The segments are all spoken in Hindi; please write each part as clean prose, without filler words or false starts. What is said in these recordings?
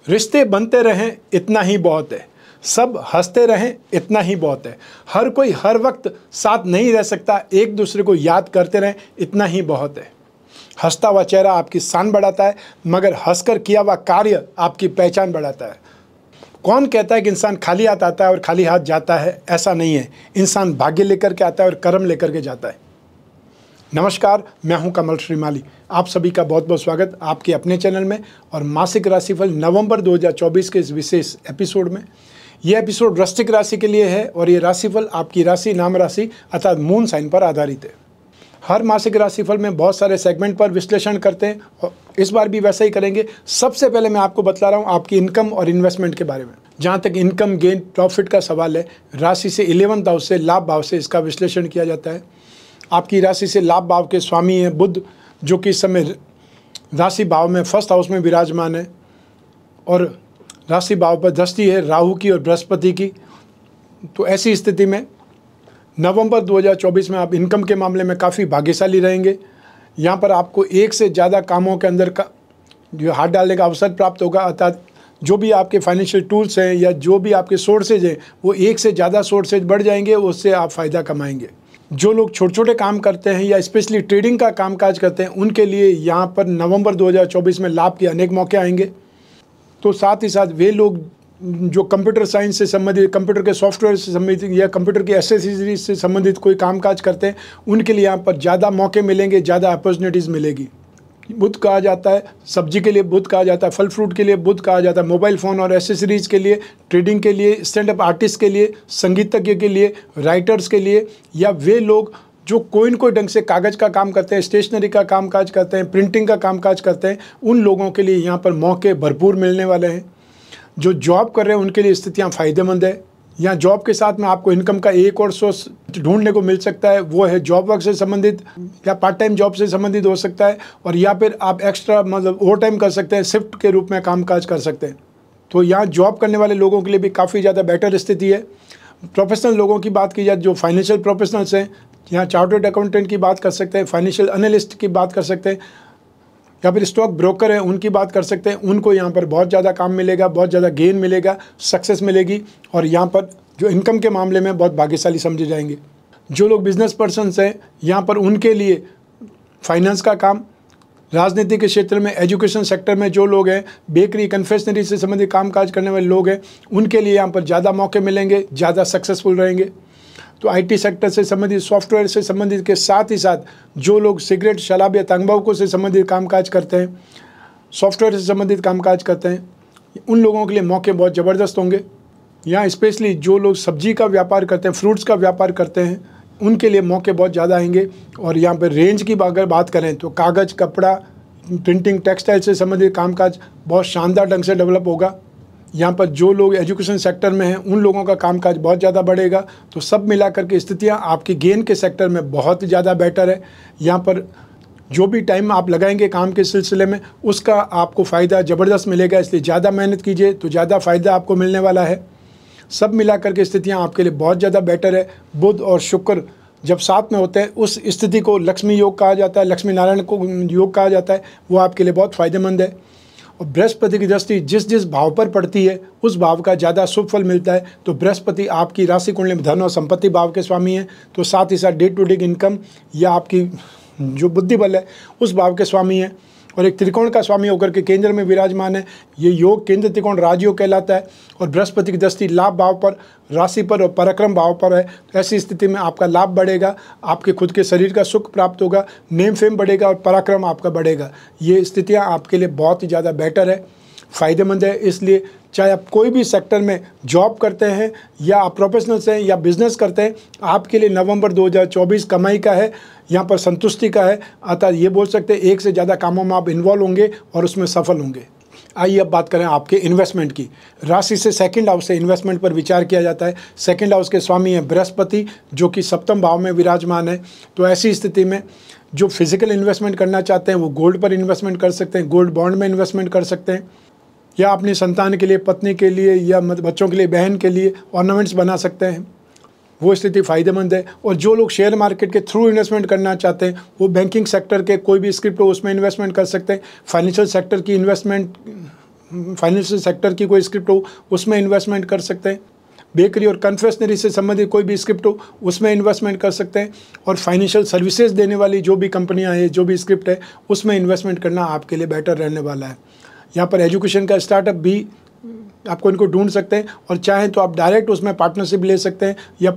रिश्ते बनते रहें इतना ही बहुत है, सब हंसते रहें इतना ही बहुत है। हर कोई हर वक्त साथ नहीं रह सकता, एक दूसरे को याद करते रहें इतना ही बहुत है। हंसता हुआ चेहरा आपकी शान बढ़ाता है, मगर हंसकर किया हुआ कार्य आपकी पहचान बढ़ाता है। कौन कहता है कि इंसान खाली हाथ आता है और खाली हाथ जाता है? ऐसा नहीं है। इंसान भाग्य लेकर के आता है और कर्म लेकर के जाता है। नमस्कार, मैं हूं कमल श्रीमाली। आप सभी का बहुत बहुत स्वागत आपके अपने चैनल में और मासिक राशिफल नवंबर 2024 के इस विशेष एपिसोड में। यह एपिसोड वृश्चिक राशि के लिए है और ये राशिफल आपकी राशि नाम राशि अर्थात मून साइन पर आधारित है। हर मासिक राशिफल में बहुत सारे सेगमेंट पर विश्लेषण करते हैं और इस बार भी वैसा ही करेंगे। सबसे पहले मैं आपको बतला रहा हूँ आपकी इनकम और इन्वेस्टमेंट के बारे में। जहाँ तक इनकम गेन प्रॉफिट का सवाल है, राशि से 11th हाउस से लाभ भाव से इसका विश्लेषण किया जाता है। आपकी राशि से लाभ भाव के स्वामी हैं बुध, जो कि इस समय राशि भाव में फर्स्ट हाउस में विराजमान है और राशि भाव पर दृष्टि है राहु की और बृहस्पति की। तो ऐसी स्थिति में नवंबर 2024 में आप इनकम के मामले में काफ़ी भाग्यशाली रहेंगे। यहाँ पर आपको एक से ज़्यादा कामों के अंदर का जो हाथ डालने का अवसर प्राप्त होगा, अर्थात जो भी आपके फाइनेंशियल टूल्स हैं या जो भी आपके सोर्सेज हैं वो एक से ज़्यादा सोर्सेज बढ़ जाएंगे, उससे आप फ़ायदा कमाएंगे। जो लोग छोटे छोटे काम करते हैं या स्पेशली ट्रेडिंग का कामकाज करते हैं, उनके लिए यहाँ पर नवंबर 2024 में लाभ के अनेक मौके आएंगे। तो साथ ही साथ वे लोग जो कंप्यूटर साइंस से संबंधित, कंप्यूटर के सॉफ्टवेयर से संबंधित या कंप्यूटर की एसेसरीज से संबंधित कोई कामकाज करते हैं, उनके लिए यहाँ पर ज़्यादा मौके मिलेंगे, ज़्यादा अपॉर्चुनिटीज़ मिलेगी। बुध कहा जाता है सब्जी के लिए, बुध कहा जाता है फल फ्रूट के लिए, बुध कहा जाता है मोबाइल फ़ोन और एसेसरीज के लिए, ट्रेडिंग के लिए, स्टैंड अप आर्टिस्ट के लिए, संगीतज्ञ के लिए, राइटर्स के लिए, या वे लोग जो कोई न कोई ढंग से कागज़ का काम करते हैं, स्टेशनरी का कामकाज करते हैं, प्रिंटिंग का कामकाज करते हैं, उन लोगों के लिए यहाँ पर मौके भरपूर मिलने वाले हैं। जो जॉब कर रहे हैं उनके लिए स्थितियाँ फ़ायदेमंद है। या जॉब के साथ में आपको इनकम का एक और सोर्स ढूंढने को मिल सकता है, वो है जॉब वर्क से संबंधित या पार्ट टाइम जॉब से संबंधित हो सकता है, और या फिर आप एक्स्ट्रा मतलब ओवर टाइम कर सकते हैं, शिफ्ट के रूप में कामकाज कर सकते हैं। तो यहाँ जॉब करने वाले लोगों के लिए भी काफ़ी ज़्यादा बेटर स्थिति है। प्रोफेशनल लोगों की बात की जाए, जो फाइनेंशियल प्रोफेशनल्स हैं, यहाँ चार्टर्ड अकाउंटेंट की बात कर सकते हैं, फाइनेंशियल एनालिस्ट की बात कर सकते हैं, या फिर स्टॉक ब्रोकर हैं उनकी बात कर सकते हैं। उनको यहाँ पर बहुत ज़्यादा काम मिलेगा, बहुत ज़्यादा गेन मिलेगा, सक्सेस मिलेगी, और यहाँ पर जो इनकम के मामले में बहुत भाग्यशाली समझे जाएंगे। जो लोग बिजनेस पर्सन्स हैं, यहाँ पर उनके लिए फाइनेंस का काम, राजनीति के क्षेत्र में, एजुकेशन सेक्टर में जो लोग हैं, बेकरी कन्फेक्शनरी से संबंधित कामकाज करने वाले लोग हैं, उनके लिए यहाँ पर ज़्यादा मौके मिलेंगे, ज़्यादा सक्सेसफुल रहेंगे। तो आईटी सेक्टर से संबंधित, सॉफ्टवेयर से संबंधित के साथ ही साथ जो लोग सिगरेट, शराब या तंबाकू से संबंधित कामकाज करते हैं, सॉफ्टवेयर से संबंधित कामकाज करते हैं, उन लोगों के लिए मौके बहुत ज़बरदस्त होंगे। यहाँ स्पेशली जो लोग सब्जी का व्यापार करते हैं, फ्रूट्स का व्यापार करते हैं, उनके लिए मौके बहुत ज़्यादा आएंगे। और यहाँ पर रेंज की अगर बात करें तो कागज़, कपड़ा, प्रिंटिंग, टेक्सटाइल से संबंधित कामकाज बहुत शानदार ढंग से डेवलप होगा। यहाँ पर जो लोग एजुकेशन सेक्टर में हैं, उन लोगों का कामकाज बहुत ज़्यादा बढ़ेगा। तो सब मिलाकर के स्थितियाँ आपकी गेन के सेक्टर में बहुत ज़्यादा बेटर है। यहाँ पर जो भी टाइम आप लगाएंगे काम के सिलसिले में, उसका आपको फ़ायदा ज़बरदस्त मिलेगा। इसलिए ज़्यादा मेहनत कीजिए तो ज़्यादा फ़ायदा आपको मिलने वाला है। सब मिलाकर के स्थितियाँ आपके लिए बहुत ज़्यादा बेटर है। बुध और शुक्र जब साथ में होते हैं, उस स्थिति को लक्ष्मी योग कहा जाता है, लक्ष्मी नारायण को योग कहा जाता है। वो आपके लिए बहुत फ़ायदेमंद है। और बृहस्पति की दृष्टि जिस जिस भाव पर पड़ती है, उस भाव का ज़्यादा शुभ फल मिलता है। तो बृहस्पति आपकी राशि कुंडली में धन और संपत्ति भाव के स्वामी हैं, तो साथ ही साथ डे टू डे इनकम या आपकी जो बुद्धि बल है उस भाव के स्वामी हैं। और एक त्रिकोण का स्वामी होकर के केंद्र में विराजमान है। ये योग केंद्र त्रिकोण राजयोग कहलाता है। और बृहस्पति की दृष्टि लाभ भाव पर, राशि पर और पराक्रम भाव पर है। ऐसी स्थिति में आपका लाभ बढ़ेगा, आपके खुद के शरीर का सुख प्राप्त होगा, नेम फेम बढ़ेगा और पराक्रम आपका बढ़ेगा। ये स्थितियाँ आपके लिए बहुत ही ज़्यादा बेटर है, फ़ायदेमंद है। इसलिए चाहे आप कोई भी सेक्टर में जॉब करते हैं या आप प्रोफेशनल्स हैं या बिजनेस करते हैं, आपके लिए नवंबर 2024 कमाई का है, यहाँ पर संतुष्टि का है। अतः ये बोल सकते हैं एक से ज़्यादा कामों में आप इन्वॉल्व होंगे और उसमें सफल होंगे। आइए अब बात करें आपके इन्वेस्टमेंट की। राशि से सेकंड हाउस से इन्वेस्टमेंट पर विचार किया जाता है। सेकंड हाउस के स्वामी हैं बृहस्पति, जो कि सप्तम भाव में विराजमान है। तो ऐसी स्थिति में जो फिजिकल इन्वेस्टमेंट करना चाहते हैं वो गोल्ड पर इन्वेस्टमेंट कर सकते हैं, गोल्ड बॉन्ड में इन्वेस्टमेंट कर सकते हैं, या अपनी संतान के लिए, पत्नी के लिए या बच्चों के लिए, बहन के लिए ऑर्नामेंट्स बना सकते हैं। वो स्थिति फ़ायदेमंद है। और जो लोग शेयर मार्केट के थ्रू इन्वेस्टमेंट करना चाहते हैं, वो बैंकिंग सेक्टर के कोई भी स्क्रिप्ट हो उसमें इन्वेस्टमेंट कर सकते हैं। फाइनेंशियल सेक्टर की इन्वेस्टमेंट फाइनेंशियल सेक्टर की कोई स्क्रिप्ट हो उसमें इन्वेस्टमेंट कर सकते हैं। बेकरी और कन्फेक्शनरी से संबंधित कोई भी स्क्रिप्ट हो उसमें इन्वेस्टमेंट कर सकते हैं। और फाइनेंशियल सर्विसेज देने वाली जो भी कंपनियां हैं, जो भी स्क्रिप्ट है, उसमें इन्वेस्टमेंट करना आपके लिए बेटर रहने वाला है। यहाँ पर एजुकेशन का स्टार्टअप भी आपको इनको ढूंढ सकते हैं, और चाहें तो आप डायरेक्ट उसमें पार्टनरशिप ले सकते हैं, या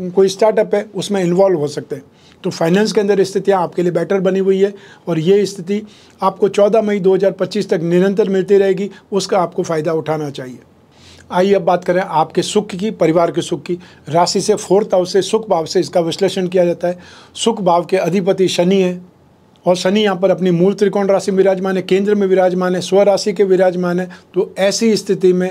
कोई स्टार्टअप है उसमें इन्वॉल्व हो सकते हैं। तो फाइनेंस के अंदर स्थितियाँ आपके लिए बेटर बनी हुई है, और ये स्थिति आपको 14 मई 2025 तक निरंतर मिलती रहेगी, उसका आपको फ़ायदा उठाना चाहिए। आइए अब बात करें आपके सुख की, परिवार के सुख की। राशि से 4th हाउस से, सुख भाव से इसका विश्लेषण किया जाता है। सुख भाव के अधिपति शनि है, और शनि यहाँ पर अपनी मूल त्रिकोण राशि में विराजमान है, केंद्र में विराजमान है, स्वराशि के विराजमान है। तो ऐसी स्थिति में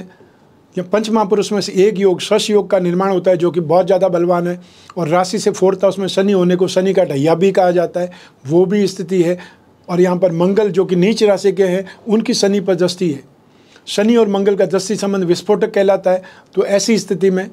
यह पंच महापुरुष में से एक योग, शश योग का निर्माण होता है, जो कि बहुत ज़्यादा बलवान है। और राशि से 4th हाउस में शनि होने को शनि का ढैया भी कहा जाता है, वो भी स्थिति है। और यहाँ पर मंगल जो कि नीच राशि के हैं, उनकी शनि पर दृष्टि है। शनि और मंगल का दृष्टि संबंध विस्फोटक कहलाता है। तो ऐसी स्थिति में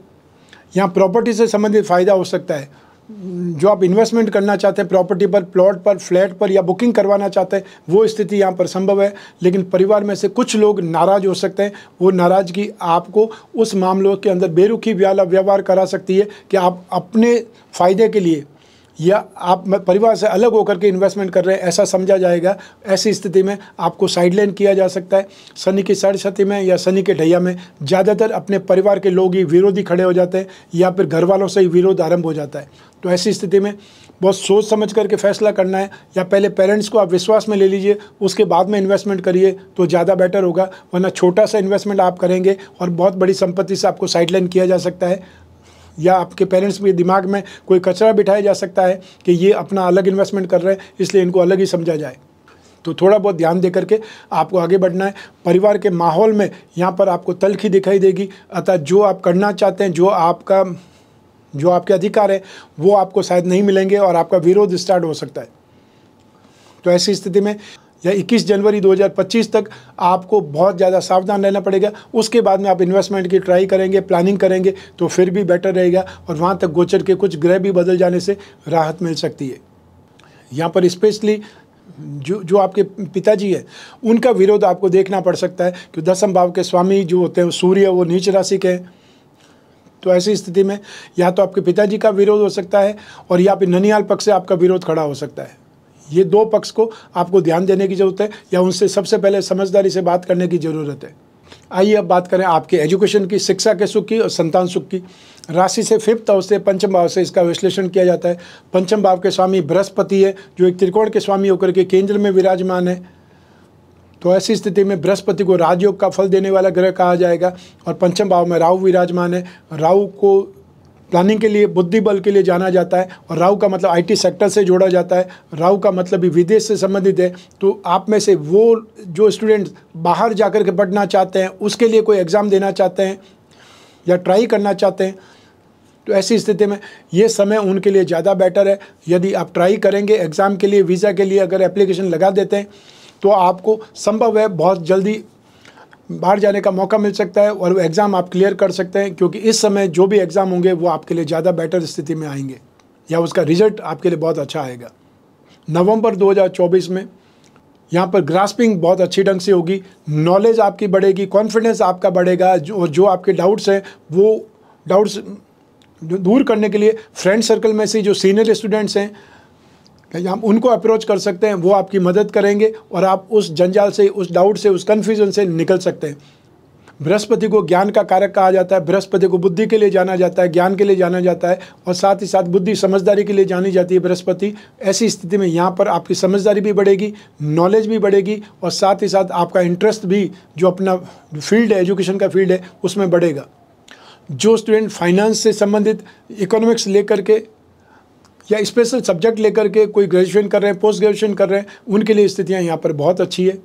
यहाँ प्रॉपर्टी से संबंधित फ़ायदा हो सकता है। जो आप इन्वेस्टमेंट करना चाहते हैं प्रॉपर्टी पर, प्लॉट पर, फ्लैट पर, या बुकिंग करवाना चाहते हैं, वो स्थिति यहाँ पर संभव है। लेकिन परिवार में से कुछ लोग नाराज़ हो सकते हैं। वो नाराज़गी आपको उस मामलों के अंदर बेरुखी वाला व्यवहार करा सकती है कि आप अपने फ़ायदे के लिए या आप परिवार से अलग होकर के इन्वेस्टमेंट कर रहे हैं, ऐसा समझा जाएगा। ऐसी स्थिति में आपको साइडलाइन किया जा सकता है। शनि की सरस्वती में या शनि के ढैया में ज़्यादातर अपने परिवार के लोग ही विरोधी खड़े हो जाते हैं, या फिर घर वालों से ही विरोध आरंभ हो जाता है। तो ऐसी स्थिति में बहुत सोच समझ करके फैसला करना है, या पहले पेरेंट्स को आप विश्वास में ले लीजिए, उसके बाद में इन्वेस्टमेंट करिए तो ज़्यादा बेटर होगा। वरना छोटा सा इन्वेस्टमेंट आप करेंगे और बहुत बड़ी संपत्ति से आपको साइडलाइन किया जा सकता है, या आपके पेरेंट्स के दिमाग में कोई कचरा बिठाया जा सकता है कि ये अपना अलग इन्वेस्टमेंट कर रहे हैं, इसलिए इनको अलग ही समझा जाए। तो थोड़ा बहुत ध्यान दे करके आपको आगे बढ़ना है। परिवार के माहौल में यहाँ पर आपको तल्खी दिखाई देगी, अतः जो आप करना चाहते हैं, जो आपके अधिकार है, वो आपको शायद नहीं मिलेंगे और आपका विरोध स्टार्ट हो सकता है। तो ऐसी स्थिति में या 21 जनवरी 2025 तक आपको बहुत ज़्यादा सावधान रहना पड़ेगा। उसके बाद में आप इन्वेस्टमेंट की ट्राई करेंगे, प्लानिंग करेंगे तो फिर भी बेटर रहेगा, और वहाँ तक गोचर के कुछ ग्रह भी बदल जाने से राहत मिल सकती है। यहाँ पर स्पेशली जो आपके पिताजी है, उनका विरोध आपको देखना पड़ सकता है, कि 10th भाव के स्वामी जो होते हैं सूर्य, वो नीच राशि के हैं। तो ऐसी स्थिति में या तो आपके पिताजी का विरोध हो सकता है, और या फिर ननिहाल पक्ष से आपका विरोध खड़ा हो सकता है। ये दो पक्ष को आपको ध्यान देने की ज़रूरत है, या उनसे सबसे पहले समझदारी से बात करने की ज़रूरत है। आइए अब बात करें आपके एजुकेशन की, शिक्षा के सुख की और संतान सुख की। राशि से 5th हाउस से, पंचम भाव से इसका विश्लेषण किया जाता है। पंचम भाव के स्वामी बृहस्पति है, जो एक त्रिकोण के स्वामी होकर के केंद्र में विराजमान है। तो ऐसी स्थिति में बृहस्पति को राजयोग का फल देने वाला ग्रह कहा जाएगा, और पंचम भाव में राहु विराजमान है। राहु को प्लानिंग के लिए, बुद्धि बल के लिए जाना जाता है, और राहु का मतलब IT सेक्टर से जोड़ा जाता है। राहु का मतलब भी विदेश से संबंधित है। तो आप में से वो जो स्टूडेंट बाहर जाकर के पढ़ना चाहते हैं, उसके लिए कोई एग्ज़ाम देना चाहते हैं या ट्राई करना चाहते हैं, तो ऐसी स्थिति में ये समय उनके लिए ज़्यादा बेटर है। यदि आप ट्राई करेंगे एग्ज़ाम के लिए, वीज़ा के लिए अगर एप्लीकेशन लगा देते हैं, तो आपको संभव है बहुत जल्दी बाहर जाने का मौका मिल सकता है, और एग्ज़ाम आप क्लियर कर सकते हैं, क्योंकि इस समय जो भी एग्ज़ाम होंगे वो आपके लिए ज़्यादा बेटर स्थिति में आएंगे, या उसका रिजल्ट आपके लिए बहुत अच्छा आएगा। नवंबर 2024 में यहाँ पर ग्रास्पिंग बहुत अच्छी ढंग से होगी, नॉलेज आपकी बढ़ेगी, कॉन्फिडेंस आपका बढ़ेगा, जो आपके डाउट्स हैं वो डाउट्स दूर करने के लिए फ्रेंड सर्कल में से जो सीनियर स्टूडेंट्स हैं, हम उनको अप्रोच कर सकते हैं, वो आपकी मदद करेंगे, और आप उस जंजाल से, उस डाउट से, उस कन्फ्यूजन से निकल सकते हैं। बृहस्पति को ज्ञान का कारक कहा जाता है। बृहस्पति को बुद्धि के लिए जाना जाता है, ज्ञान के लिए जाना जाता है, और साथ ही साथ बुद्धि, समझदारी के लिए जानी जाती है बृहस्पति। ऐसी स्थिति में यहाँ पर आपकी समझदारी भी बढ़ेगी, नॉलेज भी बढ़ेगी, और साथ ही साथ आपका इंटरेस्ट भी, जो अपना फील्ड है, एजुकेशन का फील्ड है, उसमें बढ़ेगा। जो स्टूडेंट फाइनेंस से संबंधित, इकोनॉमिक्स लेकर के या स्पेशल सब्जेक्ट लेकर के कोई ग्रेजुएशन कर रहे हैं, पोस्ट ग्रेजुएशन कर रहे हैं, उनके लिए स्थितियाँ यहाँ पर बहुत अच्छी है।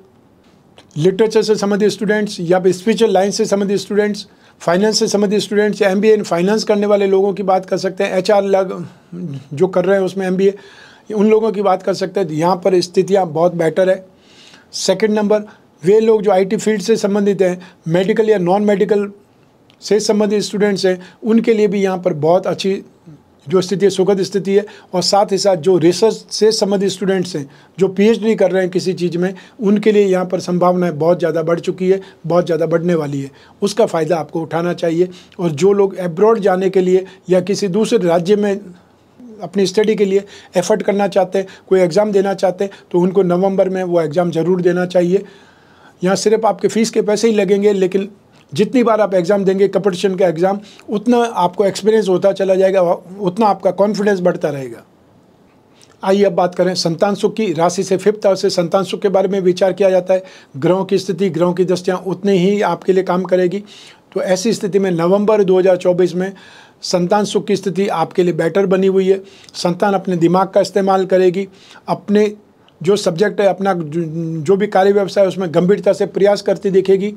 लिटरेचर से संबंधित स्टूडेंट्स या फिर स्पिरिचुअल लाइन से संबंधित स्टूडेंट्स, फाइनेंस से संबंधित स्टूडेंट्स, या MBA इन फाइनेंस करने वाले लोगों की बात कर सकते हैं। HR जो कर रहे हैं उसमें MBA, उन लोगों की बात कर सकते हैं। यहाँ पर स्थितियाँ बहुत बेटर है। सेकंड नंबर, वे लोग जो IT फील्ड से संबंधित हैं, मेडिकल या नॉन मेडिकल से संबंधित स्टूडेंट्स हैं, उनके लिए भी यहाँ पर बहुत अच्छी जो स्थिति है सुखद स्थिति है। और साथ ही साथ जो रिसर्च से संबंधित स्टूडेंट्स हैं, जो पीएचडी कर रहे हैं किसी चीज़ में, उनके लिए यहाँ पर संभावनाएं बहुत ज़्यादा बढ़ चुकी है, बहुत ज़्यादा बढ़ने वाली है। उसका फ़ायदा आपको उठाना चाहिए। और जो लोग एब्रॉड जाने के लिए या किसी दूसरे राज्य में अपनी स्टडी के लिए एफर्ट करना चाहते हैं, कोई एग्ज़ाम देना चाहते हैं, तो उनको नवंबर में वो एग्ज़ाम ज़रूर देना चाहिए। यहाँ सिर्फ आपके फ़ीस के पैसे ही लगेंगे, लेकिन जितनी बार आप एग्ज़ाम देंगे कंपटीशन का एग्ज़ाम, उतना आपको एक्सपीरियंस होता चला जाएगा, उतना आपका कॉन्फिडेंस बढ़ता रहेगा। आइए अब बात करें संतान सुख की। राशि से 5th हाउस से संतान सुख के बारे में विचार किया जाता है। ग्रहों की स्थिति, ग्रहों की दृष्टियाँ उतनी ही आपके लिए काम करेगी। तो ऐसी स्थिति में नवंबर 2024 में संतान सुख की स्थिति आपके लिए बेटर बनी हुई है। संतान अपने दिमाग का इस्तेमाल करेगी, अपने जो सब्जेक्ट है, अपना जो भी कार्य व्यवसाय है उसमें गंभीरता से प्रयास करती दिखेगी।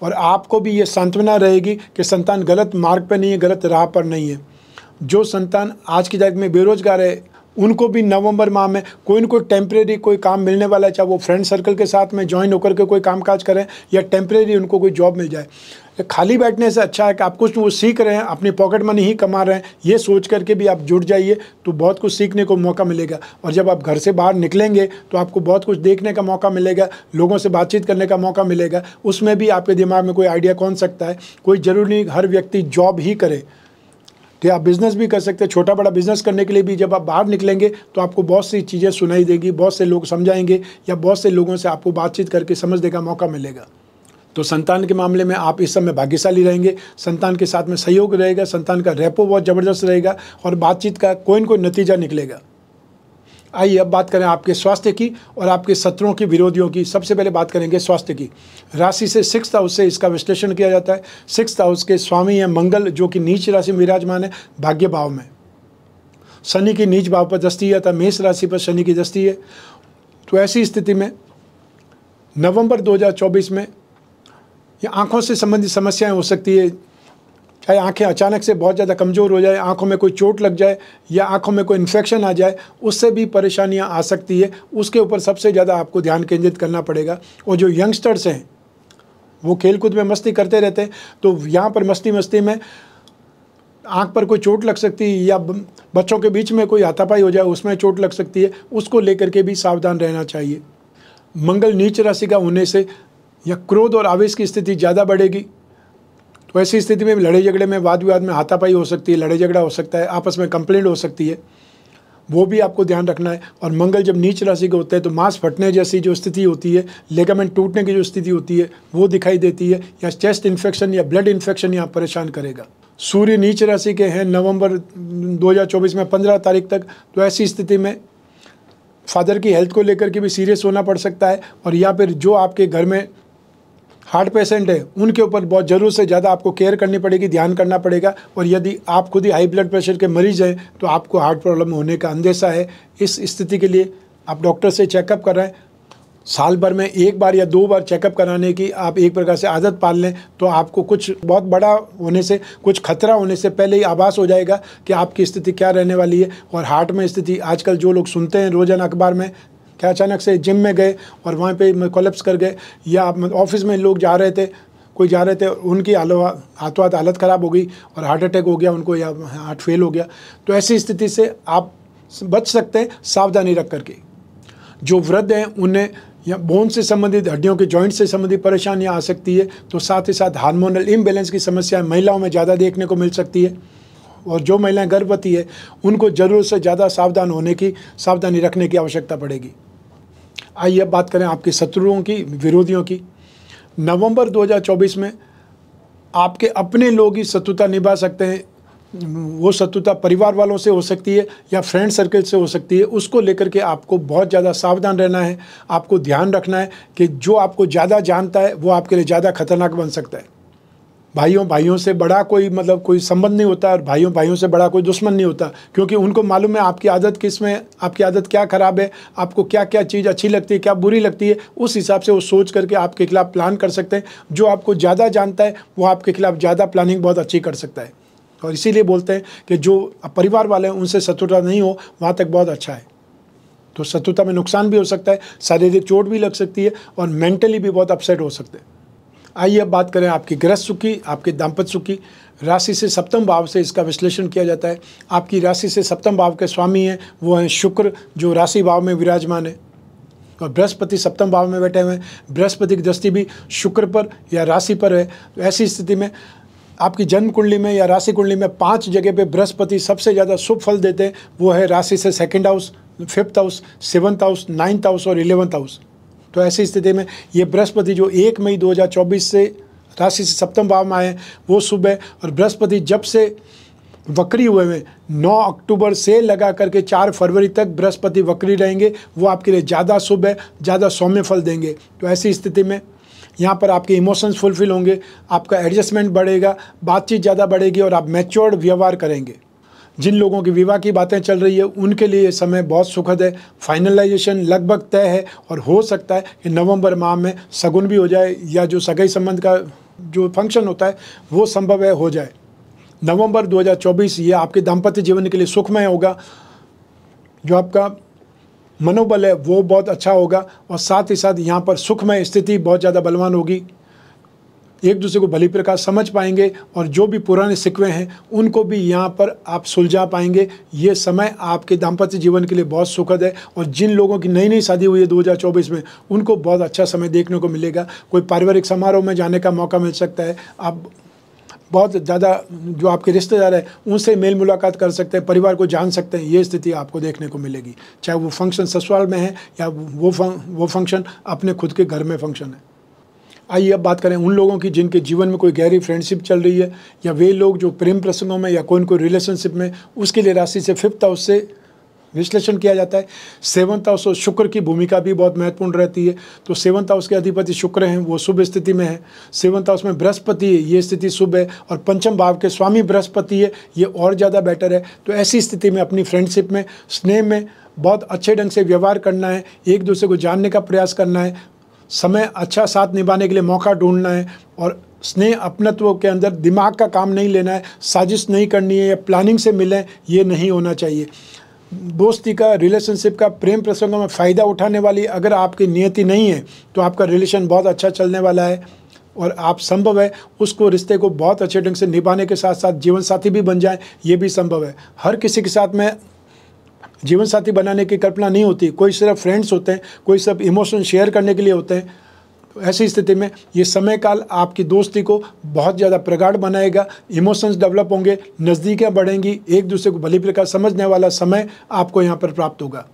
और आपको भी ये सांत्वना रहेगी कि संतान गलत मार्ग पर नहीं है, गलत राह पर नहीं है। जो संतान आज की तारीख में बेरोजगार है, उनको भी नवंबर माह में कोई न कोई टेम्परेरी कोई काम मिलने वाला है, चाहे वो फ्रेंड सर्कल के साथ में ज्वाइन होकर के कोई कामकाज करें या टेम्परेरी उनको कोई जॉब मिल जाए। खाली बैठने से अच्छा है कि आप कुछ वो सीख रहे हैं, अपनी पॉकेट मनी ही कमा रहे हैं, ये सोच करके भी आप जुड़ जाइए तो बहुत कुछ सीखने को मौका मिलेगा। और जब आप घर से बाहर निकलेंगे तो आपको बहुत कुछ देखने का मौका मिलेगा, लोगों से बातचीत करने का मौका मिलेगा। उसमें भी आपके दिमाग में कोई आइडिया कौन सकता है। कोई ज़रूरी नहीं हर व्यक्ति जॉब ही करे, कि आप बिज़नेस भी कर सकते हैं। छोटा बड़ा बिज़नेस करने के लिए भी जब आप बाहर निकलेंगे तो आपको बहुत सी चीज़ें सुनाई देगी, बहुत से लोग समझाएंगे या बहुत से लोगों से आपको बातचीत करके समझने का मौका मिलेगा। तो संतान के मामले में आप इस समय भाग्यशाली रहेंगे। संतान के साथ में सहयोग रहेगा, संतान का रेपो बहुत ज़बरदस्त रहेगा और बातचीत का कोई न कोई नतीजा निकलेगा। आइए अब बात करें आपके स्वास्थ्य की और आपके शत्रुओं की, विरोधियों की। सबसे पहले बात करेंगे स्वास्थ्य की। राशि से 6th हाउस से इसका विश्लेषण किया जाता है। 6th हाउस के स्वामी हैं मंगल, जो कि नीच राशि में विराजमान है, भाग्य भाव में। शनि की नीच भाव पर दृष्टि है, अतः मेष राशि पर शनि की दृष्टि है। तो ऐसी स्थिति में नवंबर 2024 में ये आँखों से संबंधित समस्याएं हो सकती है, चाहे आंखें अचानक से बहुत ज़्यादा कमज़ोर हो जाए, आंखों में कोई चोट लग जाए या आंखों में कोई इन्फेक्शन आ जाए, उससे भी परेशानियां आ सकती है। उसके ऊपर सबसे ज़्यादा आपको ध्यान केंद्रित करना पड़ेगा। और जो यंगस्टर्स हैं वो खेलकूद में मस्ती करते रहते हैं, तो यहाँ पर मस्ती में आँख पर कोई चोट लग सकती है या बच्चों के बीच में कोई हाथापाई हो जाए, उसमें चोट लग सकती है। उसको लेकर के भी सावधान रहना चाहिए। मंगल नीच राशि का होने से या क्रोध और आवेश की स्थिति ज़्यादा बढ़ेगी। तो ऐसी स्थिति में लड़ाई झगड़े में, वाद विवाद में हाथापाई हो सकती है, लड़ाई झगड़ा हो सकता है, आपस में कंप्लेंट हो सकती है, वो भी आपको ध्यान रखना है। और मंगल जब नीच राशि के होते हैं तो मांस फटने जैसी जो स्थिति होती है, लिगामेंट टूटने की जो स्थिति होती है वो दिखाई देती है, या चेस्ट इन्फेक्शन या ब्लड इन्फेक्शन यहाँ परेशान करेगा। सूर्य नीच राशि के हैं नवंबर 2024 में 15 तारीख तक। तो ऐसी स्थिति में फादर की हेल्थ को लेकर के भी सीरियस होना पड़ सकता है। और या फिर जो आपके घर में हार्ट पेशेंट है उनके ऊपर बहुत ज़रूरत से ज़्यादा आपको केयर करनी पड़ेगी, ध्यान करना पड़ेगा। और यदि आप खुद ही हाई ब्लड प्रेशर के मरीज़ हैं तो आपको हार्ट प्रॉब्लम होने का अंदेशा है। इस स्थिति के लिए आप डॉक्टर से चेकअप कराएं। साल भर में 1 बार या 2 बार चेकअप कराने की आप एक प्रकार से आदत पाल लें तो आपको कुछ बहुत बड़ा होने से, कुछ खतरा होने से पहले ही आभास हो जाएगा कि आपकी स्थिति क्या रहने वाली है। और हार्ट में स्थिति आजकल जो लोग सुनते हैं रोज़ाना अखबार में, क्या अचानक से जिम में गए और वहाँ पे कोलैप्स कर गए, या ऑफिस में लोग जा रहे थे उनकी हाथों हाथ हालत ख़राब हो गई और हार्ट अटैक हो गया उनको, या हार्ट फेल हो गया। तो ऐसी स्थिति से आप बच सकते हैं सावधानी रख करके। जो वृद्ध हैं उन्हें या बोन से संबंधित, हड्डियों के जॉइंट से संबंधित परेशानियाँ आ सकती है। तो साथ ही साथ हार्मोनल इम्बैलेंस की समस्याएं महिलाओं में ज़्यादा देखने को मिल सकती है। और जो महिलाएं गर्भवती है उनको ज़रूरत से ज़्यादा सावधानी रखने की आवश्यकता पड़ेगी। आइए अब बात करें आपके शत्रुओं की, विरोधियों की। नवंबर 2024 में आपके अपने लोग ही शत्रुता निभा सकते हैं। वो शत्रुता परिवार वालों से हो सकती है या फ्रेंड सर्कल से हो सकती है। उसको लेकर के आपको बहुत ज़्यादा सावधान रहना है। आपको ध्यान रखना है कि जो आपको ज़्यादा जानता है वो आपके लिए ज़्यादा खतरनाक बन सकता है। भाइयों से बड़ा कोई संबंध नहीं होता, और भाइयों से बड़ा कोई दुश्मन नहीं होता, क्योंकि उनको मालूम है आपकी आदत किस में, आपकी आदत क्या ख़राब है, आपको क्या क्या चीज़ अच्छी लगती है, क्या बुरी लगती है। उस हिसाब से वो सोच करके आपके खिलाफ प्लान कर सकते हैं। जो आपको ज़्यादा जानता है वो आपके खिलाफ ज़्यादा प्लानिंग बहुत अच्छी कर सकता है। और इसीलिए बोलते हैं कि जो परिवार वाले हैं उनसे शत्रुता नहीं हो, वहाँ तक बहुत अच्छा है। तो शत्रुता में नुकसान भी हो सकता है, शारीरिक चोट भी लग सकती है और मेंटली भी बहुत अपसेट हो सकते हैं। आइए अब बात करें आपकी गृहस्थ सुख की, आपके दाम्पत्य सुख की। राशि से सप्तम भाव से इसका विश्लेषण किया जाता है। आपकी राशि से सप्तम भाव के स्वामी हैं वो हैं शुक्र, जो राशि भाव में विराजमान है, और बृहस्पति सप्तम भाव में बैठे हुए हैं। बृहस्पति की दृष्टि भी शुक्र पर या राशि पर है। तो ऐसी स्थिति में आपकी जन्म कुंडली में या राशि कुंडली में 5 जगह पे बृहस्पति सबसे ज़्यादा शुभ फल देते हैं। वो है राशि से 2nd house, 5th house, 7th house, 9th house और 11th हाउस। तो ऐसी स्थिति में ये बृहस्पति जो 1 मई 2024 से राशि से सप्तम भाव में आए वो शुभ है। और बृहस्पति जब से वक्री हुए हैं 9 अक्टूबर से लगा करके 4 फरवरी तक बृहस्पति वक्री रहेंगे, वो आपके लिए ज़्यादा शुभ है, ज़्यादा सौम्य फल देंगे। तो ऐसी स्थिति में यहाँ पर आपके इमोशंस फुलफिल होंगे, आपका एडजस्टमेंट बढ़ेगा, बातचीत ज़्यादा बढ़ेगी और आप मैच्योर्ड व्यवहार करेंगे। जिन लोगों की विवाह की बातें चल रही है उनके लिए ये समय बहुत सुखद है। फाइनलाइजेशन लगभग तय है और हो सकता है कि नवंबर माह में शगुन भी हो जाए या जो सगाई संबंध का जो फंक्शन होता है वो संभव है हो जाए। नवंबर 2024 ये आपके दाम्पत्य जीवन के लिए सुखमय होगा। जो आपका मनोबल है वो बहुत अच्छा होगा और साथ ही साथ यहाँ पर सुखमय स्थिति बहुत ज़्यादा बलवान होगी। एक दूसरे को भली प्रकार समझ पाएंगे और जो भी पुराने सिकवे हैं उनको भी यहाँ पर आप सुलझा पाएंगे। ये समय आपके दाम्पत्य जीवन के लिए बहुत सुखद है। और जिन लोगों की नई नई शादी हुई है 2024 में उनको बहुत अच्छा समय देखने को मिलेगा। कोई पारिवारिक समारोह में जाने का मौका मिल सकता है। आप बहुत ज़्यादा जो आपके रिश्तेदार हैं उनसे मेल मुलाकात कर सकते हैं, परिवार को जान सकते हैं। ये स्थिति आपको देखने को मिलेगी, चाहे वो फंक्शन ससुराल में है या वो फंक्शन अपने खुद के घर में फंक्शन है। आइए अब बात करें उन लोगों की जिनके जीवन में कोई गहरी फ्रेंडशिप चल रही है या वे लोग जो प्रेम प्रसंगों में या कोई रिलेशनशिप में, उसके लिए राशि से 5th हाउस से विश्लेषण किया जाता है। 7th हाउस और शुक्र की भूमिका भी बहुत महत्वपूर्ण रहती है। तो 7th हाउस के अधिपति शुक्र हैं, वो शुभ स्थिति में है। 7th हाउस में बृहस्पति है, ये स्थिति शुभ है। और पंचम भाव के स्वामी बृहस्पति है, ये और ज़्यादा बेटर है। तो ऐसी स्थिति में अपनी फ्रेंडशिप में, स्नेह में बहुत अच्छे ढंग से व्यवहार करना है, एक दूसरे को जानने का प्रयास करना है, समय अच्छा साथ निभाने के लिए मौका ढूंढना है और स्नेह अपनत्व के अंदर दिमाग का काम नहीं लेना है, साजिश नहीं करनी है या प्लानिंग से मिलें, ये नहीं होना चाहिए। दोस्ती का, रिलेशनशिप का, प्रेम प्रसंगों में फ़ायदा उठाने वाली अगर आपकी नियति नहीं है तो आपका रिलेशन बहुत अच्छा चलने वाला है और आप संभव है उसको, रिश्ते को बहुत अच्छे ढंग से निभाने के साथ साथ जीवन साथी भी बन जाए, ये भी संभव है। हर किसी के साथ में जीवन साथी बनाने की कल्पना नहीं होती, कोई सिर्फ फ्रेंड्स होते हैं, कोई सिर्फ इमोशन शेयर करने के लिए होते हैं। तो ऐसी स्थिति में ये समय काल आपकी दोस्ती को बहुत ज़्यादा प्रगाढ़ बनाएगा, इमोशंस डेवलप होंगे, नज़दीकियाँ बढ़ेंगी, एक दूसरे को भली प्रकार समझने वाला समय आपको यहाँ पर प्राप्त होगा।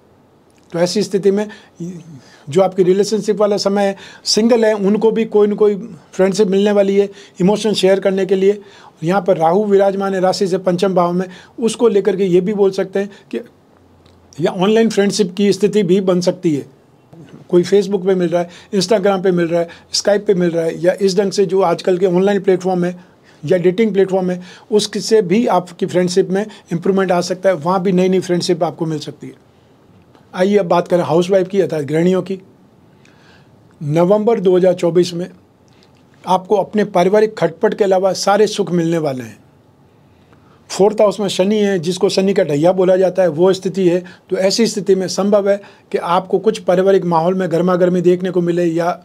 तो ऐसी स्थिति में जो आपकी रिलेशनशिप वाला समय है, सिंगल है, उनको भी कोई न कोई फ्रेंडशिप मिलने वाली है इमोशन शेयर करने के लिए। यहाँ पर राहु विराजमान है राशि से पंचम भाव में, उसको लेकर के ये भी बोल सकते हैं कि या ऑनलाइन फ्रेंडशिप की स्थिति भी बन सकती है। कोई फेसबुक पे मिल रहा है, इंस्टाग्राम पे मिल रहा है, स्काइप पे मिल रहा है या इस ढंग से जो आजकल के ऑनलाइन प्लेटफॉर्म है या डेटिंग प्लेटफॉर्म है, उससे भी आपकी फ्रेंडशिप में इम्प्रूवमेंट आ सकता है। वहाँ भी नई नई फ्रेंडशिप आपको मिल सकती है। आइए अब बात करें हाउसवाइफ की अर्थात गृहिणियों की। नवंबर 2024 में आपको अपने पारिवारिक खटपट के अलावा सारे सुख मिलने वाले हैं। 4th हाउस में शनि है, जिसको शनि का ढैया बोला जाता है, वो स्थिति है। तो ऐसी स्थिति में संभव है कि आपको कुछ पारिवारिक माहौल में गर्मा गर्मी देखने को मिले या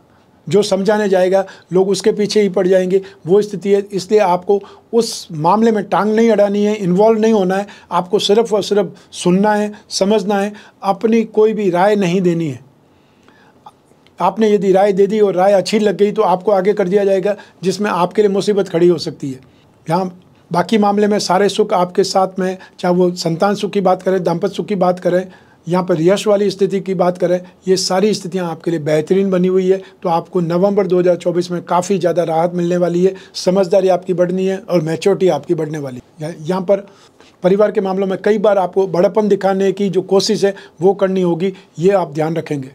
जो समझाने जाएगा लोग उसके पीछे ही पड़ जाएंगे, वो स्थिति है। इसलिए आपको उस मामले में टांग नहीं अड़ानी है, इन्वॉल्व नहीं होना है, आपको सिर्फ और सिर्फ सुनना है, समझना है, अपनी कोई भी राय नहीं देनी है। आपने यदि राय दे दी और राय अच्छी लग गई तो आपको आगे कर दिया जाएगा, जिसमें आपके लिए मुसीबत खड़ी हो सकती है। यहाँ बाकी मामले में सारे सुख आपके साथ में, चाहे वो संतान सुख की बात करें, दाम्पत्य सुख की बात करें, यहाँ पर यश वाली स्थिति की बात करें, ये सारी स्थितियाँ आपके लिए बेहतरीन बनी हुई है। तो आपको नवंबर 2024 में काफ़ी ज़्यादा राहत मिलने वाली है, समझदारी आपकी बढ़नी है और मैच्योरिटी आपकी बढ़ने वाली है। यहाँ पर परिवार के मामलों में कई बार आपको बड़प्पन दिखाने की जो कोशिश है वो करनी होगी, ये आप ध्यान रखेंगे।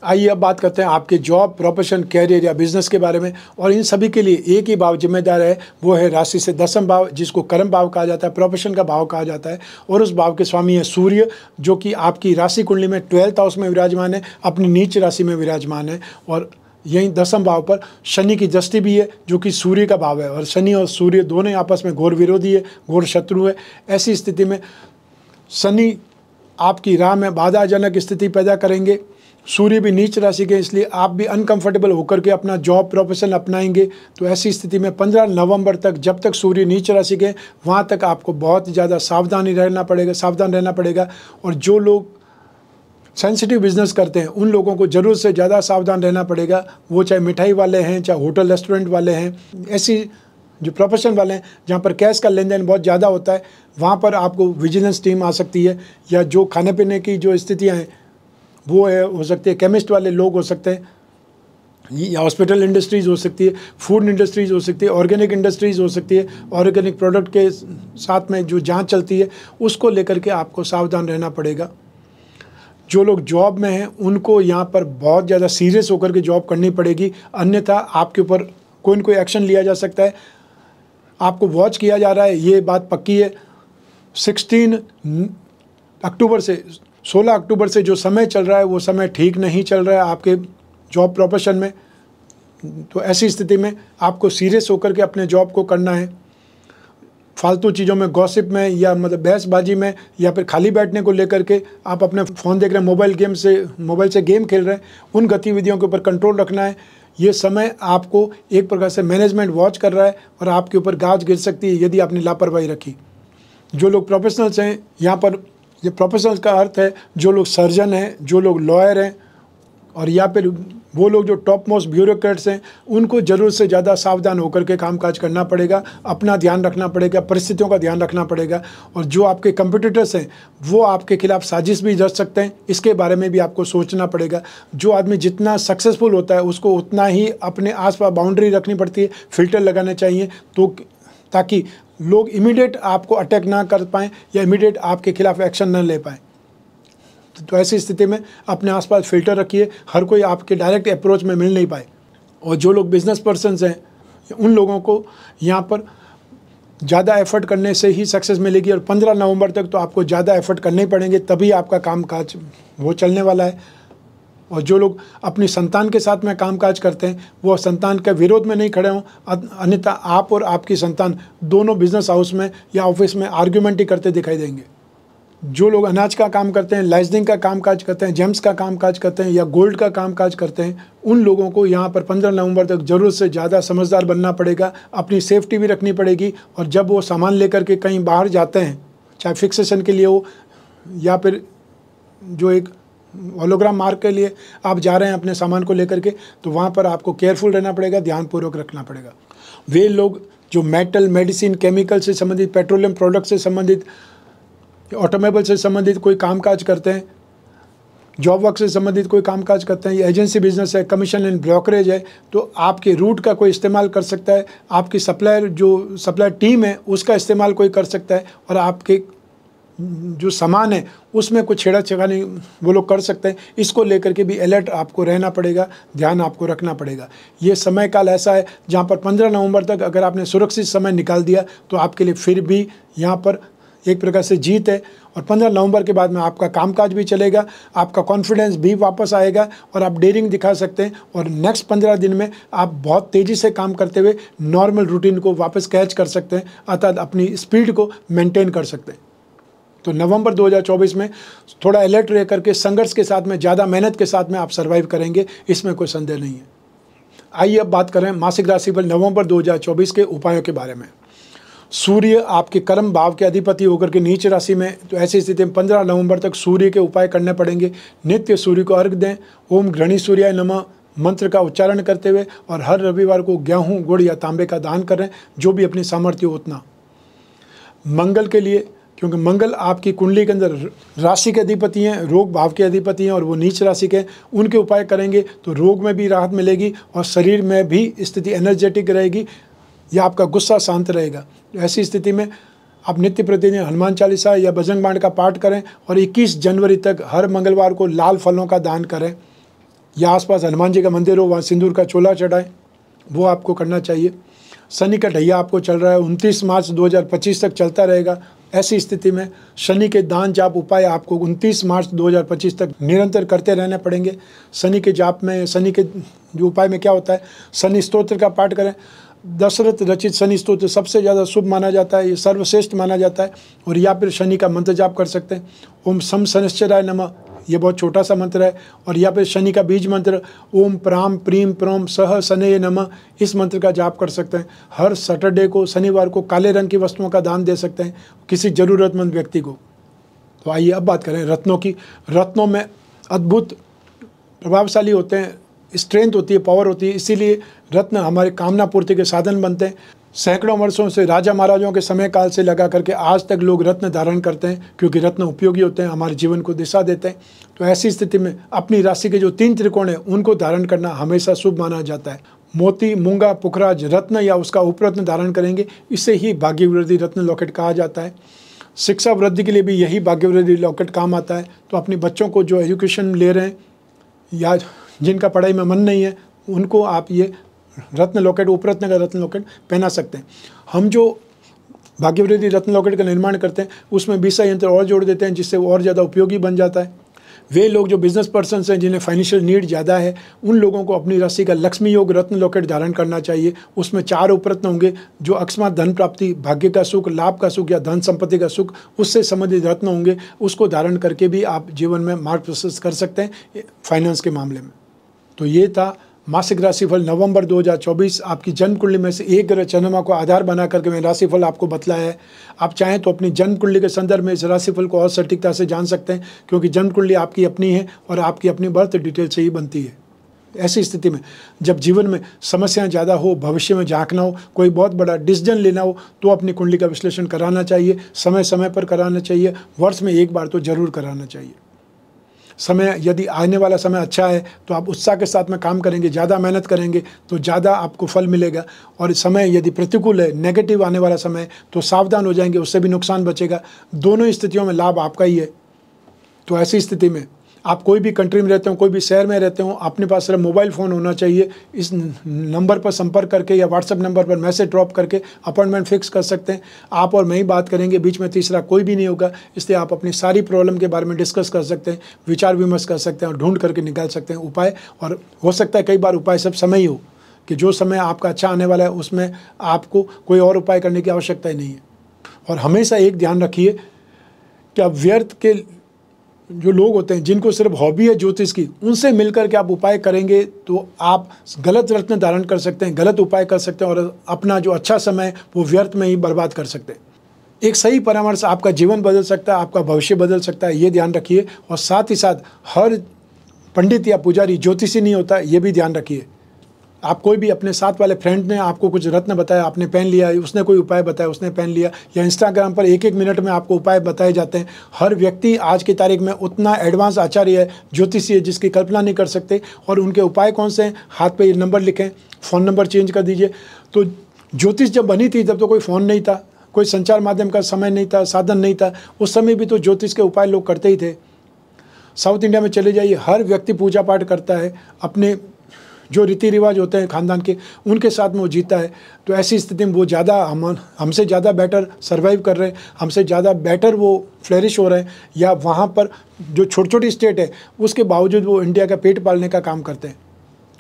आइए अब बात करते हैं आपके जॉब, प्रोफेशन, कैरियर या बिजनेस के बारे में। और इन सभी के लिए एक ही भाव जिम्मेदार है, वो है राशि से 10वां भाव, जिसको कर्म भाव कहा जाता है, प्रोफेशन का भाव कहा जाता है। और उस भाव के स्वामी है सूर्य, जो कि आपकी राशि कुंडली में 12th हाउस में विराजमान है, अपनी नीच राशि में विराजमान है। और यहीं 10वें भाव पर शनि की दृष्टि भी है, जो कि सूर्य का भाव है। और शनि और सूर्य दोनों आपस में घोर विरोधी है, घोर शत्रु है। ऐसी स्थिति में शनि आपकी राह में बाधाजनक स्थिति पैदा करेंगे, सूर्य भी नीच राशि के, इसलिए आप भी अनकंफर्टेबल होकर के अपना जॉब प्रोफेशन अपनाएंगे। तो ऐसी स्थिति में 15 नवंबर तक, जब तक सूर्य नीच राशि के, वहाँ तक आपको बहुत ज़्यादा सावधान रहना पड़ेगा। और जो लोग सेंसिटिव बिजनेस करते हैं उन लोगों को ज़रूरत से ज़्यादा सावधान रहना पड़ेगा। वो चाहे मिठाई वाले हैं, चाहे होटल रेस्टोरेंट वाले हैं, ऐसी जो प्रोफेशन वाले हैं जहाँ पर कैश का लेन देन बहुत ज़्यादा होता है, वहाँ पर आपको विजिलेंस टीम आ सकती है। या जो खाने पीने की जो स्थितियाँ हैं वो हो सकती है, केमिस्ट वाले लोग हो सकते हैं, या हॉस्पिटल इंडस्ट्रीज़ हो सकती है, फूड इंडस्ट्रीज़ हो सकती है, ऑर्गेनिक इंडस्ट्रीज़ हो सकती है। ऑर्गेनिक प्रोडक्ट के साथ में जो जांच चलती है उसको लेकर के आपको सावधान रहना पड़ेगा। जो लोग जॉब में हैं उनको यहाँ पर बहुत ज़्यादा सीरियस होकर के जॉब करनी पड़ेगी, अन्यथा आपके ऊपर कोई न कोई एक्शन लिया जा सकता है। आपको वॉच किया जा रहा है, ये बात पक्की है। 16 अक्टूबर से जो समय चल रहा है वो समय ठीक नहीं चल रहा है आपके जॉब प्रोफेशन में। तो ऐसी स्थिति में आपको सीरियस होकर के अपने जॉब को करना है। फालतू चीज़ों में, गॉसिप में, या मतलब बहसबाजी में, या फिर खाली बैठने को लेकर के आप अपने फ़ोन देख रहे हैं, मोबाइल से गेम खेल रहे हैं, उन गतिविधियों के ऊपर कंट्रोल रखना है। ये समय आपको एक प्रकार से मैनेजमेंट वॉच कर रहा है और आपके ऊपर गाज गिर सकती है यदि आपने लापरवाही रखी। जो लोग प्रोफेशनल्स हैं, यहाँ पर ये प्रोफेशनल का अर्थ है जो लोग सर्जन हैं, जो लोग लॉयर हैं, और या फिर वो लोग जो टॉप मोस्ट ब्यूरोक्रेट्स हैं, उनको ज़रूरत से ज़्यादा सावधान होकर के कामकाज करना पड़ेगा। अपना ध्यान रखना पड़ेगा, परिस्थितियों का ध्यान रखना पड़ेगा। और जो आपके कंपटीटर्स हैं वो आपके खिलाफ साजिश भी रच सकते हैं, इसके बारे में भी आपको सोचना पड़ेगा। जो आदमी जितना सक्सेसफुल होता है उसको उतना ही अपने आसपास बाउंड्री रखनी पड़ती है, फिल्टर लगाने चाहिए, तो ताकि लोग इमीडिएट आपको अटैक ना कर पाएँ या इमीडिएट आपके खिलाफ एक्शन न ले पाएँ। तो ऐसी स्थिति में अपने आसपास फ़िल्टर रखिए, हर कोई आपके डायरेक्ट अप्रोच में मिल नहीं पाए। और जो लोग बिजनेस पर्सन्स हैं उन लोगों को यहाँ पर ज़्यादा एफर्ट करने से ही सक्सेस मिलेगी। और 15 नवंबर तक तो आपको ज़्यादा एफर्ट करने ही पड़ेंगे, तभी आपका कामकाज वो चलने वाला है। और जो लोग अपनी संतान के साथ में कामकाज करते हैं वो संतान के विरोध में नहीं खड़े हों, अन्यथा आप और आपकी संतान दोनों बिजनेस हाउस में या ऑफिस में आर्ग्यूमेंट ही करते दिखाई देंगे। जो लोग अनाज का काम करते हैं, लाइजनिंग का कामकाज करते हैं, जेम्स का कामकाज करते हैं, या गोल्ड का कामकाज करते हैं, उन लोगों को यहाँ पर 15 नवंबर तक ज़रूरत से ज़्यादा समझदार बनना पड़ेगा। अपनी सेफ्टी भी रखनी पड़ेगी। और जब वो सामान लेकर के कहीं बाहर जाते हैं, चाहे फिक्सेशन के लिए हो या फिर जो एक होलोग्राम मार्क के लिए आप जा रहे हैं अपने सामान को लेकर के, तो वहाँ पर आपको केयरफुल रहना पड़ेगा, ध्यानपूर्वक रखना पड़ेगा। वे लोग जो मेटल, मेडिसिन, केमिकल से संबंधित, पेट्रोलियम प्रोडक्ट से संबंधित, ऑटोमोबाइल से संबंधित कोई कामकाज करते हैं, जॉब वर्क से संबंधित कोई कामकाज करते हैं, या एजेंसी बिजनेस है, कमीशन एंड ब्रोकरेज है, तो आपके रूट का कोई इस्तेमाल कर सकता है। आपकी सप्लायर टीम है उसका इस्तेमाल कोई कर सकता है। और आपके जो सामान है उसमें कुछ छेड़ा-छेड़ानी वो लोग कर सकते हैं। इसको लेकर के भी अलर्ट आपको रहना पड़ेगा, ध्यान आपको रखना पड़ेगा। ये समय काल ऐसा है जहाँ पर 15 नवंबर तक अगर आपने सुरक्षित समय निकाल दिया तो आपके लिए फिर भी यहाँ पर एक प्रकार से जीत है। और 15 नवंबर के बाद में आपका कामकाज भी चलेगा, आपका कॉन्फिडेंस भी वापस आएगा और आप डेयरिंग दिखा सकते हैं। और नेक्स्ट 15 दिन में आप बहुत तेज़ी से काम करते हुए नॉर्मल रूटीन को वापस कैच कर सकते हैं, अर्थात अपनी स्पीड को मेंटेन कर सकते हैं। तो नवंबर 2024 में थोड़ा अलर्ट रह करके संघर्ष के साथ में, ज़्यादा मेहनत के साथ में आप सर्वाइव करेंगे, इसमें कोई संदेह नहीं है। आइए अब बात करें मासिक राशिफल नवंबर 2024 के उपायों के बारे में। सूर्य आपके कर्म भाव के अधिपति होकर के नीच राशि में, तो ऐसी स्थिति में 15 नवंबर तक सूर्य के उपाय करने पड़ेंगे। नित्य सूर्य को अर्घ दें, ओम घृणी सूर्याय नमः मंत्र का उच्चारण करते हुए, और हर रविवार को गेहूँ, गुड़ या तांबे का दान करें, जो भी अपनी सामर्थ्य हो उतना। मंगल के लिए, क्योंकि मंगल आपकी कुंडली के अंदर राशि के अधिपति हैं, रोग भाव के अधिपति हैं, और वो नीच राशि के, उनके उपाय करेंगे तो रोग में भी राहत मिलेगी और शरीर में भी स्थिति एनर्जेटिक रहेगी, या आपका गुस्सा शांत रहेगा। ऐसी स्थिति में आप नित्य प्रतिदिन हनुमान चालीसा या बजरंग बाण का पाठ करें, और 21 जनवरी तक हर मंगलवार को लाल फलों का दान करें, या आसपास हनुमान जी का मंदिर हो वहाँ सिंदूर का चोला चढ़ाएं, वो आपको करना चाहिए। शनि का ढैया आपको चल रहा है, 29 मार्च 2025 तक चलता रहेगा। ऐसी स्थिति में शनि के दान जाप उपाय आपको 29 मार्च 2025 तक निरंतर करते रहने पड़ेंगे। शनि के जाप में, शनि के जो उपाय में क्या होता है, शनि स्तोत्र का पाठ करें। दशरथ रचित शनि स्तोत्र सबसे ज़्यादा शुभ माना जाता है, ये सर्वश्रेष्ठ माना जाता है। और या फिर शनि का मंत्र जाप कर सकते हैं, ओम शम शनिश्चराय नमः, ये बहुत छोटा सा मंत्र है। और यहाँ पे शनि का बीज मंत्र ओम प्राम प्रीम प्रोम सह शनये नमः, इस मंत्र का जाप कर सकते हैं। हर सैटरडे को, शनिवार को काले रंग की वस्तुओं का दान दे सकते हैं किसी ज़रूरतमंद व्यक्ति को। तो आइए अब बात करें रत्नों की। रत्नों में अद्भुत प्रभावशाली होते हैं, स्ट्रेंथ होती है, पावर होती है, इसीलिए रत्न हमारे कामना पूर्ति के साधन बनते हैं। सैकड़ों वर्षों से राजा महाराजाओं के समय काल से लगा करके आज तक लोग रत्न धारण करते हैं, क्योंकि रत्न उपयोगी होते हैं, हमारे जीवन को दिशा देते हैं। तो ऐसी स्थिति में अपनी राशि के जो 3 त्रिकोण हैं उनको धारण करना हमेशा शुभ माना जाता है। मोती, मूंगा, पुखराज रत्न या उसका उपरत्न धारण करेंगे, इसे ही भाग्यवृद्धि रत्न लॉकेट कहा जाता है। शिक्षा वृद्धि के लिए भी यही भाग्यवृद्धि लॉकेट काम आता है। तो अपने बच्चों को जो एजुकेशन ले रहे हैं या जिनका पढ़ाई में मन नहीं है, उनको आप ये रत्न लॉकेट, उपरत्न का रत्न लॉकेट पहना सकते हैं। हम जो भाग्यवृद्धि रत्न लॉकेट का निर्माण करते हैं उसमें 20 यंत्र और जोड़ देते हैं, जिससे वो और ज़्यादा उपयोगी बन जाता है। वे लोग जो बिजनेस पर्सन हैं, जिन्हें फाइनेंशियल नीड ज़्यादा है, उन लोगों को अपनी राशि का लक्ष्मी योग रत्न लॉकेट धारण करना चाहिए। उसमें 4 उपरत्न होंगे जो अकस्मात धन प्राप्ति, भाग्य का सुख, लाभ का सुख या धन संपत्ति का सुख, उससे संबंधित रत्न होंगे। उसको धारण करके भी आप जीवन में मार्ग प्रशस्त कर सकते हैं फाइनेंस के मामले में। तो ये था मासिक राशिफल नवंबर 2024। आपकी जन्म कुंडली में से एक ग्रह चंद्रमा को आधार बना करके मैं राशिफल आपको बतलाया है। आप चाहें तो अपनी जन्म कुंडली के संदर्भ में इस राशिफल को और सटीकता से जान सकते हैं, क्योंकि जन्म कुंडली आपकी अपनी है और आपकी अपनी बर्थ डिटेल से ही बनती है। ऐसी स्थिति में जब जीवन में समस्याएं ज़्यादा हो, भविष्य में झांकना हो, कोई बहुत बड़ा डिसीजन लेना हो, तो अपनी कुंडली का विश्लेषण कराना चाहिए। समय समय पर कराना चाहिए, वर्ष में एक बार तो जरूर कराना चाहिए। समय यदि आने वाला समय अच्छा है तो आप उत्साह के साथ में काम करेंगे, ज़्यादा मेहनत करेंगे तो ज़्यादा आपको फल मिलेगा। और समय यदि प्रतिकूल है, नेगेटिव आने वाला समय, तो सावधान हो जाएंगे, उससे भी नुकसान बचेगा। दोनों स्थितियों में लाभ आपका ही है। तो ऐसी स्थिति में आप कोई भी कंट्री में रहते हो, कोई भी शहर में रहते हो, अपने पास सिर्फ मोबाइल फ़ोन होना चाहिए। इस नंबर पर संपर्क करके या व्हाट्सएप नंबर पर मैसेज ड्रॉप करके अपॉइंटमेंट फिक्स कर सकते हैं। आप और मैं ही बात करेंगे, बीच में तीसरा कोई भी नहीं होगा। इसलिए आप अपनी सारी प्रॉब्लम के बारे में डिस्कस कर सकते हैं, विचार विमर्श कर सकते हैं और ढूंढ करके निकाल सकते हैं उपाय। और हो सकता है कई बार उपाय सब समय ही हो, कि जो समय आपका अच्छा आने वाला है उसमें आपको कोई और उपाय करने की आवश्यकता ही नहीं है। और हमेशा एक ध्यान रखिए कि आप व्यर्थ के जो लोग होते हैं, जिनको सिर्फ हॉबी है ज्योतिष की, उनसे मिलकर के आप उपाय करेंगे तो आप गलत रत्न धारण कर सकते हैं, गलत उपाय कर सकते हैं और अपना जो अच्छा समय वो व्यर्थ में ही बर्बाद कर सकते हैं। एक सही परामर्श आपका जीवन बदल सकता है, आपका भविष्य बदल सकता है, ये ध्यान रखिए। और साथ ही साथ हर पंडित या पुजारी ज्योतिषी नहीं होता, ये भी ध्यान रखिए। आप कोई भी अपने साथ वाले फ्रेंड ने आपको कुछ रत्न बताया, आपने पहन लिया, उसने कोई उपाय बताया, उसने पहन लिया, या इंस्टाग्राम पर 1-1 मिनट में आपको उपाय बताए जाते हैं। हर व्यक्ति आज की तारीख में उतना एडवांस आचार्य है, ज्योतिषी है, जिसकी कल्पना नहीं कर सकते। और उनके उपाय कौन से हैं? हाथ पे नंबर लिखें, फ़ोन नंबर चेंज कर दीजिए। तो ज्योतिष जब बनी थी तब तो कोई फ़ोन नहीं था, कोई संचार माध्यम का समय नहीं था, साधन नहीं था। उस समय भी तो ज्योतिष के उपाय लोग करते ही थे। साउथ इंडिया में चले जाइए, हर व्यक्ति पूजा पाठ करता है, अपने जो रीति रिवाज होते हैं खानदान के, उनके साथ में वो जीता है। तो ऐसी स्थिति में वो ज़्यादा हमसे ज़्यादा बेटर सर्वाइव कर रहे हैं, हमसे ज़्यादा बेटर वो फ्लरिश हो रहे हैं। या वहाँ पर जो छोटी छोटी स्टेट है उसके बावजूद वो इंडिया का पेट पालने का काम करते हैं।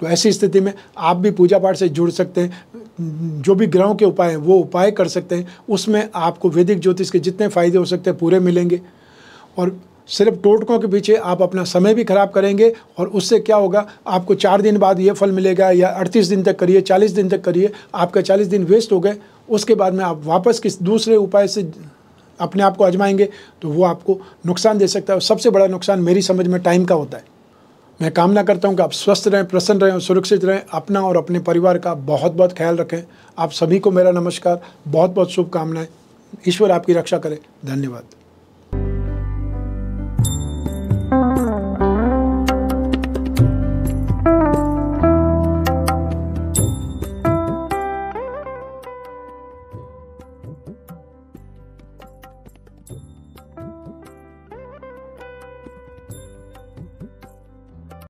तो ऐसी स्थिति में आप भी पूजा पाठ से जुड़ सकते हैं। जो भी ग्रहों के उपाय हैं वो उपाय कर सकते हैं। उसमें आपको वैदिक ज्योतिष के जितने फ़ायदे हो सकते हैं पूरे मिलेंगे। और सिर्फ टोटकों के पीछे आप अपना समय भी खराब करेंगे, और उससे क्या होगा, आपको 4 दिन बाद ये फल मिलेगा, या 38 दिन तक करिए, 40 दिन तक करिए, आपका 40 दिन वेस्ट हो गए। उसके बाद में आप वापस किस दूसरे उपाय से अपने आप को आजमाएंगे तो वो आपको नुकसान दे सकता है। और सबसे बड़ा नुकसान मेरी समझ में टाइम का होता है। मैं कामना करता हूँ कि आप स्वस्थ रहें, प्रसन्न रहें और सुरक्षित रहें। अपना और अपने परिवार का बहुत बहुत ख्याल रखें। आप सभी को मेरा नमस्कार, बहुत बहुत शुभकामनाएं। ईश्वर आपकी रक्षा करे। धन्यवाद।